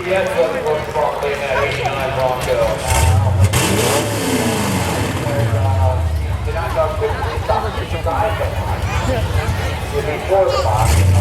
Yes, wasn't working properly in that 89 Bronco. Did not go quickly, stopped inside the box. Before the box.